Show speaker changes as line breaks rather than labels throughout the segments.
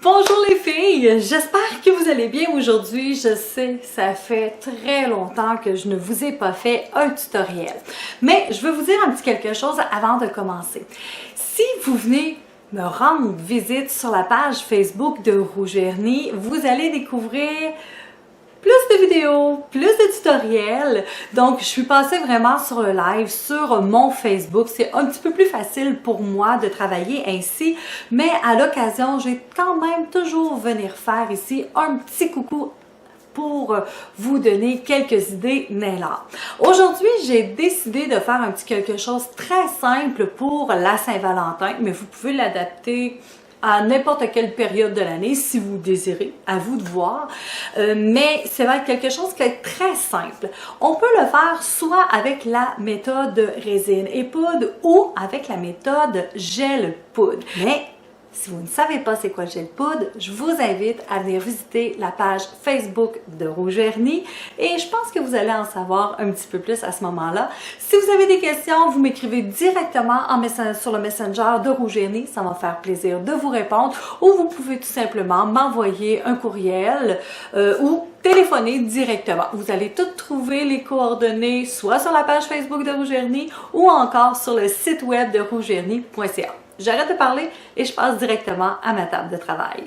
Bonjour les filles, j'espère que vous allez bien aujourd'hui. Je sais, ça fait très longtemps que je ne vous ai pas fait un tutoriel. Mais je veux vous dire un petit quelque chose avant de commencer. Si vous venez me rendre visite sur la page Facebook de Rouge Vernis, vous allez découvrir plus de vidéos, plus de tutoriels. Donc, je suis passée vraiment sur le live, sur mon Facebook. C'est un petit peu plus facile pour moi de travailler ainsi, mais à l'occasion, j'ai quand même toujours venir faire ici un petit coucou pour vous donner quelques idées Naylor. Aujourd'hui, j'ai décidé de faire un petit quelque chose très simple pour la Saint-Valentin, mais vous pouvez l'adapter à n'importe quelle période de l'année, si vous désirez, à vous de voir. Mais ça va être quelque chose qui est très simple. On peut le faire soit avec la méthode résine et poudre ou avec la méthode gel poudre. Mais si vous ne savez pas c'est quoi le gel poudre, je vous invite à venir visiter la page Facebook de Rouge Vernis et je pense que vous allez en savoir un petit peu plus à ce moment-là. Si vous avez des questions, vous m'écrivez directement sur le Messenger de Rouge Vernis, ça va me faire plaisir de vous répondre, ou vous pouvez tout simplement m'envoyer un courriel ou téléphoner directement. Vous allez tout trouver les coordonnées soit sur la page Facebook de Rouge Vernis ou encore sur le site web de rougevernis.ca. J'arrête de parler et je passe directement à ma table de travail.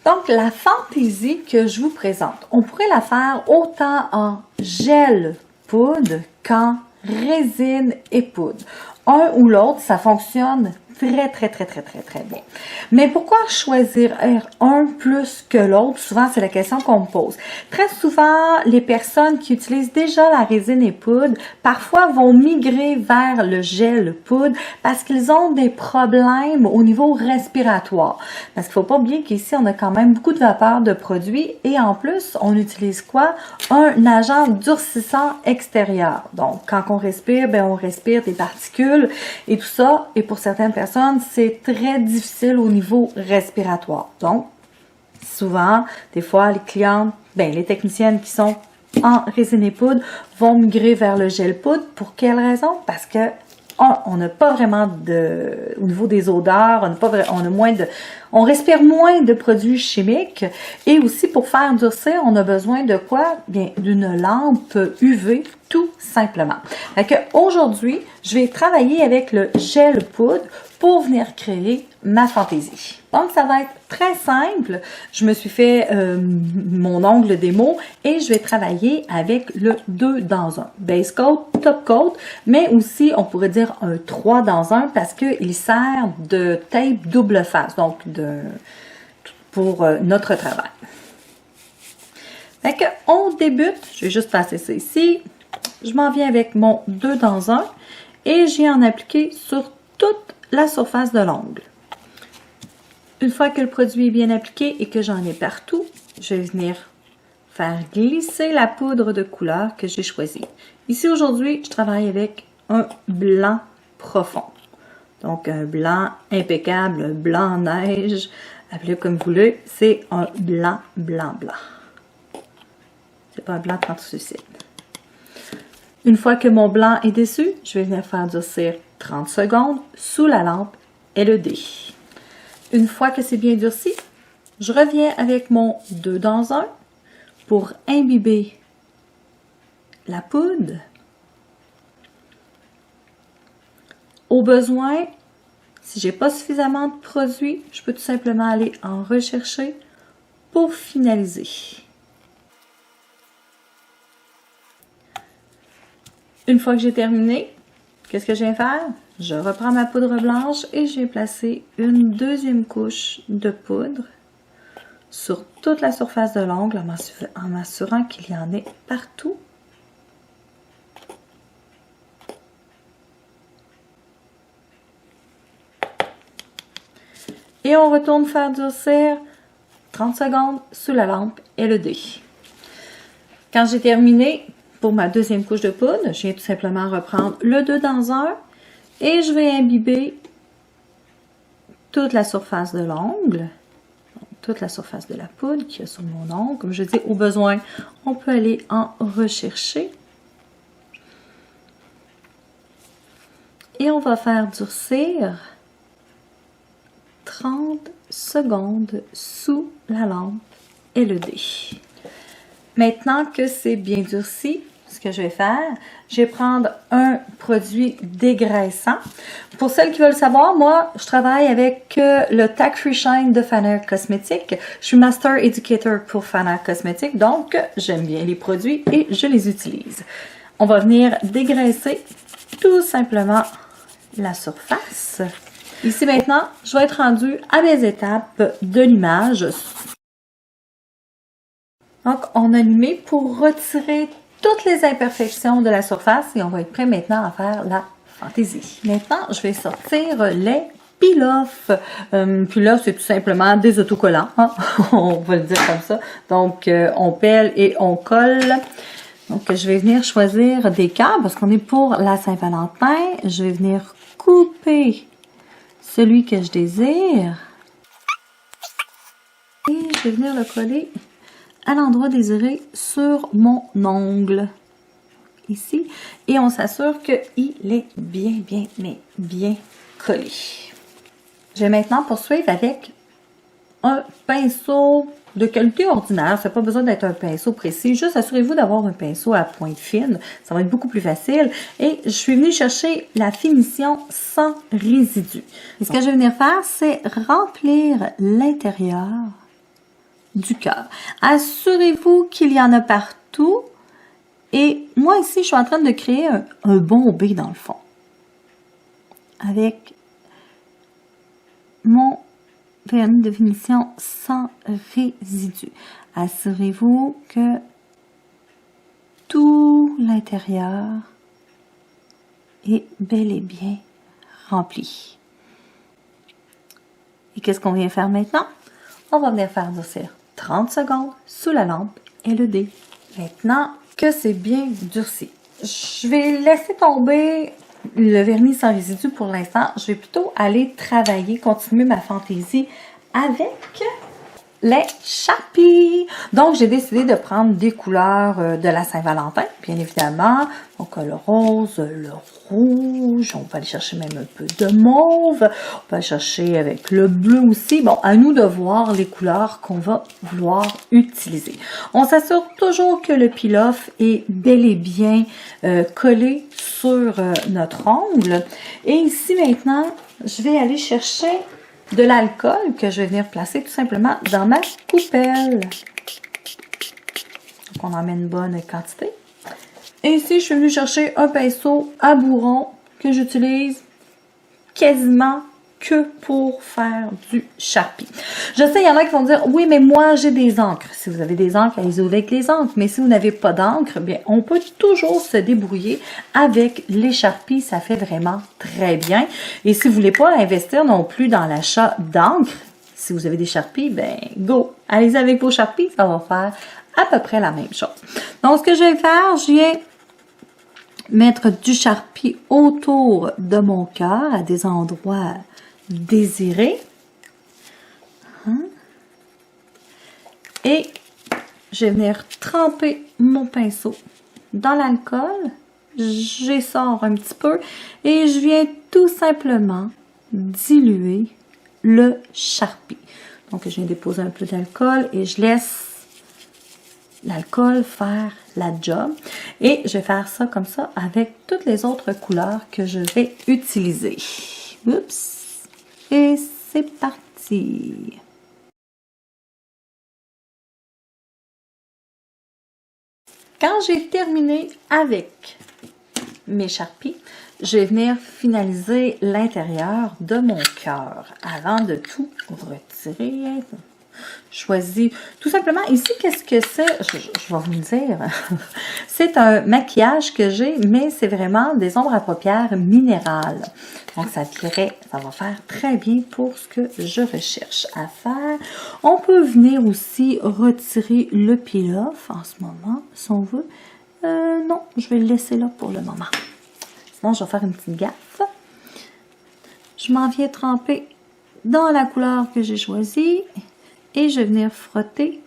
Donc, la fantaisie que je vous présente, on pourrait la faire autant en gel poudre qu'en résine et poudre. Un ou l'autre, ça fonctionne très bien. Mais pourquoi choisir un plus que l'autre? Souvent, c'est la question qu'on me pose. Très souvent, les personnes qui utilisent déjà la résine et poudre, parfois vont migrer vers le gel poudre parce qu'ils ont des problèmes au niveau respiratoire. Parce qu'il ne faut pas oublier qu'ici, on a quand même beaucoup de vapeur de produit et en plus, on utilise quoi? Un agent durcissant extérieur. Donc, quand on respire, on respire des particules et tout ça. Et pour certaines personnes, c'est très difficile au niveau respiratoire. Donc, souvent, des fois, les clientes, les techniciennes qui sont en résine et poudre vont migrer vers le gel poudre. Pour quelle raison? Parce que on n'a pas vraiment au niveau des odeurs, on respire moins de produits chimiques et aussi pour faire durcir, on a besoin de quoi? Bien, d'une lampe UV tout simplement. Fait que aujourd'hui, je vais travailler avec le gel poudre pour venir créer ma fantaisie. Donc, ça va être très simple. Je me suis fait mon ongle démo et je vais travailler avec le 2 dans 1. Base coat, top coat, mais aussi, on pourrait dire un 3 dans 1 parce qu'il sert de tape double face, donc pour notre travail. Fait que, on débute. Je vais juste passer ça ici. Je m'en viens avec mon 2 dans 1 et j'ai en appliqué sur toute la surface de l'ongle. Une fois que le produit est bien appliqué et que j'en ai partout, je vais venir faire glisser la poudre de couleur que j'ai choisie. Ici, aujourd'hui, je travaille avec un blanc profond. Donc, un blanc impeccable, un blanc neige, appelez-le comme vous voulez, c'est un blanc. C'est pas un blanc translucide. Une fois que mon blanc est dessus, je vais venir faire durcir 30 secondes sous la lampe LED. Une fois que c'est bien durci, je reviens avec mon 2 dans 1 pour imbiber la poudre. Au besoin, si j'ai pas suffisamment de produit, je peux tout simplement aller en rechercher pour finaliser. Une fois que j'ai terminé, qu'est-ce que je viens faire? Je reprends ma poudre blanche et je vais placer une deuxième couche de poudre sur toute la surface de l'ongle en m'assurant qu'il y en ait partout. Et on retourne faire durcir 30 secondes sous la lampe LED. Quand j'ai terminé pour ma deuxième couche de poudre, je viens tout simplement reprendre le 2 dans 1 et je vais imbiber toute la surface de l'ongle, toute la surface de la poudre qu'il y a sur mon ongle. Comme je dis, au besoin, on peut aller en rechercher. Et on va faire durcir 30 secondes sous la lampe LED. Maintenant que c'est bien durci, ce que je vais faire, je vais prendre un produit dégraissant. Pour celles qui veulent savoir, moi, je travaille avec le Tack Free Shine de Fanner Cosmetics. Je suis Master Educator pour Fanner Cosmetics, donc j'aime bien les produits et je les utilise. On va venir dégraisser tout simplement la surface. Ici maintenant, je vais être rendue à mes étapes de limage. Donc, on a limé pour retirer toutes les imperfections de la surface et on va être prêt maintenant à faire la fantaisie. Maintenant, je vais sortir les peel-off. Peel-off, c'est tout simplement des autocollants, hein? On va le dire comme ça. Donc, on pèle et on colle. Donc, je vais venir choisir des cœurs parce qu'on est pour la Saint-Valentin. Je vais venir couper celui que je désire et je vais venir le coller à l'endroit désiré sur mon ongle, ici, et on s'assure qu'il est bien collé. Je vais maintenant poursuivre avec un pinceau de qualité ordinaire, ça n'a pas besoin d'être un pinceau précis, juste assurez-vous d'avoir un pinceau à pointe fine, ça va être beaucoup plus facile, et je suis venue chercher la finition sans résidus. Et ce que je vais venir faire, c'est remplir l'intérieur du cœur. Assurez-vous qu'il y en a partout. Et moi ici, je suis en train de créer un bombé dans le fond. Avec mon vernis de finition sans résidus. Assurez-vous que tout l'intérieur est bel et bien rempli. Et qu'est-ce qu'on vient faire maintenant? On va venir faire durcir 30 secondes sous la lampe LED. Maintenant que c'est bien durci, je vais laisser tomber le vernis sans résidus pour l'instant. Je vais plutôt aller travailler, continuer ma fantaisie avec les Sharpies. Donc, j'ai décidé de prendre des couleurs de la Saint-Valentin, bien évidemment. Donc, le rose, le rouge, on va aller chercher même un peu de mauve. On va aller chercher avec le bleu aussi. Bon, à nous de voir les couleurs qu'on va vouloir utiliser. On s'assure toujours que le peel-off est bel et bien collé sur notre ongle. Et ici, maintenant, je vais aller chercher de l'alcool que je vais venir placer tout simplement dans ma coupelle. Donc, on en met une bonne quantité. Et ici, je suis venue chercher un pinceau à bourron que j'utilise quasiment que pour faire du Sharpie. Je sais, il y en a qui vont dire, oui, mais moi, j'ai des encres. Si vous avez des encres, allez-y avec les encres. Mais si vous n'avez pas d'encre, bien, on peut toujours se débrouiller avec les Sharpies. Ça fait vraiment très bien. Et si vous ne voulez pas investir non plus dans l'achat d'encre, si vous avez des Sharpies, ben, go! Allez-y avec vos Sharpies, ça va faire à peu près la même chose. Donc, ce que je vais faire, je viens mettre du Sharpie autour de mon cœur à des endroits désirés. Et je vais venir tremper mon pinceau dans l'alcool. J'essore un petit peu et je viens tout simplement diluer le Sharpie. Donc, je viens déposer un peu d'alcool et je laisse l'alcool faire la job. Et je vais faire ça comme ça avec toutes les autres couleurs que je vais utiliser. Oups! Et c'est parti! Quand j'ai terminé avec mes Sharpies, je vais venir finaliser l'intérieur de mon cœur avant de tout retirer. Choisis tout simplement ici, qu'est-ce que c'est? Je vais vous le dire. C'est un maquillage que j'ai, mais c'est vraiment des ombres à paupières minérales. Donc, ça va faire très bien pour ce que je recherche à faire. On peut venir aussi retirer le peel-off en ce moment, si on veut. Non, je vais le laisser là pour le moment. Sinon, je vais faire une petite gaffe. Je m'en viens tremper dans la couleur que j'ai choisie. Et je vais venir frotter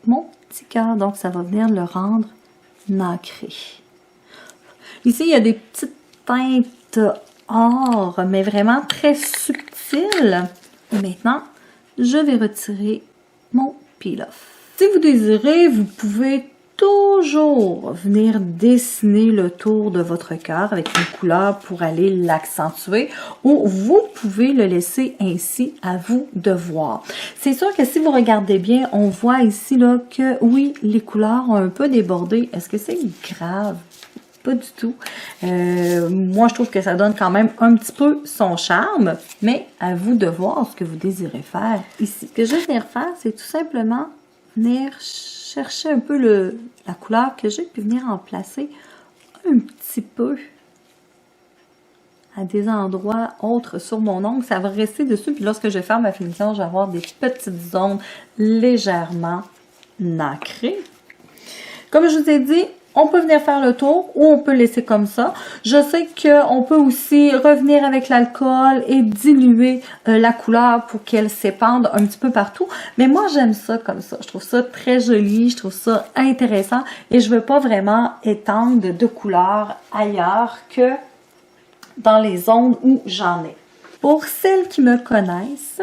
mon petit cœur. Donc, ça va venir le rendre nacré. Ici, il y a des petites teintes or, mais vraiment très subtiles. Maintenant, je vais retirer mon peel-off. Si vous désirez, vous pouvez toujours venir dessiner le tour de votre cœur avec une couleur pour aller l'accentuer, ou vous pouvez le laisser ainsi, à vous de voir. C'est sûr que si vous regardez bien, on voit ici là que oui, les couleurs ont un peu débordé. Est-ce que c'est grave? Pas du tout. Moi, je trouve que ça donne quand même un petit peu son charme, mais à vous de voir ce que vous désirez faire ici. Ce que je vais venir faire, c'est tout simplement venir chercher un peu la couleur que j'ai, puis venir en placer un petit peu à des endroits autres sur mon ongle. Ça va rester dessus, puis lorsque je vais faire ma finition, je vais avoir des petites zones légèrement nacrées. Comme je vous ai dit, on peut venir faire le tour ou on peut laisser comme ça. Je sais qu'on peut aussi revenir avec l'alcool et diluer la couleur pour qu'elle s'épande un petit peu partout. Mais moi, j'aime ça comme ça. Je trouve ça très joli, je trouve ça intéressant et je veux pas vraiment étendre de couleurs ailleurs que dans les zones où j'en ai. Pour celles qui me connaissent,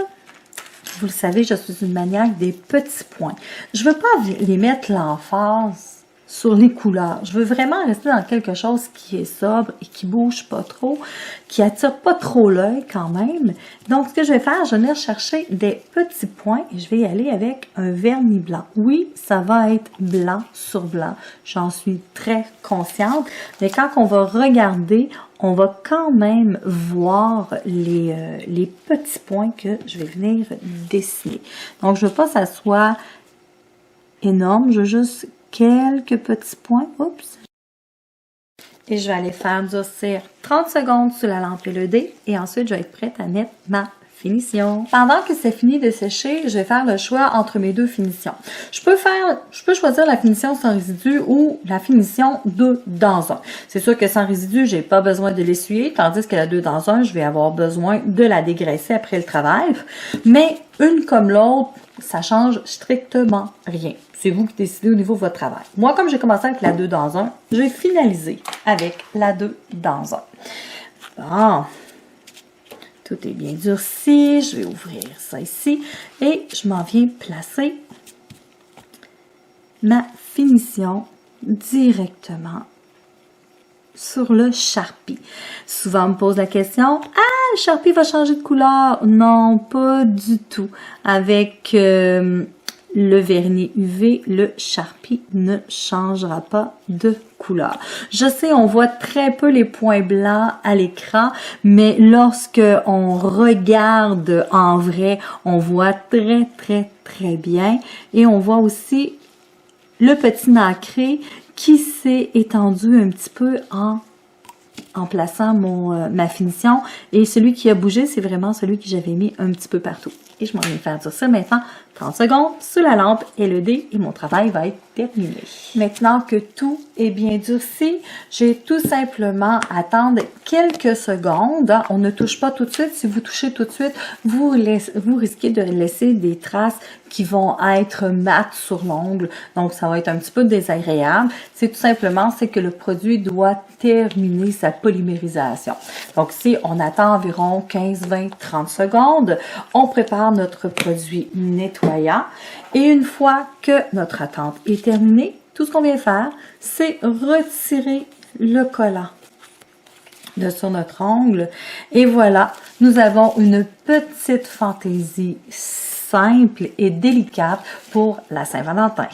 vous le savez, je suis une maniaque des petits points. Je veux pas les mettre l'emphase sur les couleurs. Je veux vraiment rester dans quelque chose qui est sobre et qui bouge pas trop, qui attire pas trop l'œil quand même. Donc, ce que je vais faire, je vais venir chercher des petits points et je vais y aller avec un vernis blanc. Oui, ça va être blanc sur blanc. J'en suis très consciente. Mais quand on va regarder, on va quand même voir les petits points que je vais venir dessiner. Donc, je veux pas que ça soit énorme. Je veux juste quelques petits points. Oups! Et je vais aller faire durcir 30 secondes sous la lampe LED et ensuite je vais être prête à mettre ma finition. Pendant que c'est fini de sécher, je vais faire le choix entre mes deux finitions. Je peux choisir la finition sans résidu ou la finition 2 dans 1. C'est sûr que sans résidu, j'ai pas besoin de l'essuyer, tandis que la 2 dans 1, je vais avoir besoin de la dégraisser après le travail. Mais une comme l'autre, ça change strictement rien. C'est vous qui décidez au niveau de votre travail. Moi, comme j'ai commencé avec la 2 dans 1, je vais finaliser avec la 2 dans 1. Bon. Tout est bien durci. Je vais ouvrir ça ici. Et je m'en viens placer ma finition directement sur le Sharpie. Souvent, on me pose la question, « Ah, le Sharpie va changer de couleur! » Non, pas du tout. Avec le vernis UV, le Sharpie ne changera pas de couleur. Je sais, on voit très peu les points blancs à l'écran, mais lorsque on regarde en vrai, on voit très, très, très bien. Et on voit aussi le petit nacré qui s'est étendu un petit peu en plaçant ma finition. Et celui qui a bougé, c'est vraiment celui que j'avais mis un petit peu partout. Et je m'en vais faire ça maintenant 30 secondes sous la lampe LED et mon travail va être terminé. Maintenant que tout est bien durci, j'ai tout simplement à attendre quelques secondes. On ne touche pas tout de suite. Si vous touchez tout de suite, vous risquez de laisser des traces qui vont être mates sur l'ongle. Donc, ça va être un petit peu désagréable. C'est tout simplement, c'est que le produit doit terminer sa polymérisation. Donc, si on attend environ 15, 20, 30 secondes, on prépare notre produit nettoyant. Et une fois que notre attente est terminée, tout ce qu'on vient faire, c'est retirer le collant de sur notre ongle. Et voilà, nous avons une petite fantaisie simple et délicate pour la Saint-Valentin.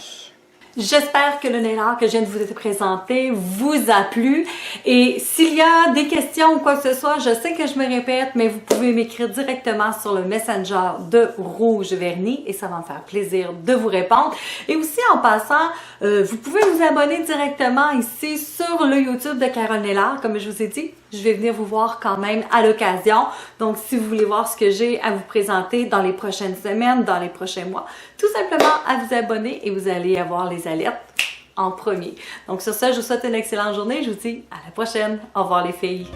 J'espère que le nail art que je viens de vous présenter vous a plu. Et s'il y a des questions ou quoi que ce soit, je sais que je me répète, mais vous pouvez m'écrire directement sur le Messenger de Rouge Vernis et ça va me faire plaisir de vous répondre. Et aussi, en passant, vous pouvez vous abonner directement ici sur le YouTube de Carole Nail Art. Comme je vous ai dit, je vais venir vous voir quand même à l'occasion. Donc, si vous voulez voir ce que j'ai à vous présenter dans les prochaines semaines, dans les prochains mois, tout simplement à vous abonner et vous allez avoir les alertes en premier. Donc, sur ce, je vous souhaite une excellente journée. Je vous dis à la prochaine. Au revoir les filles.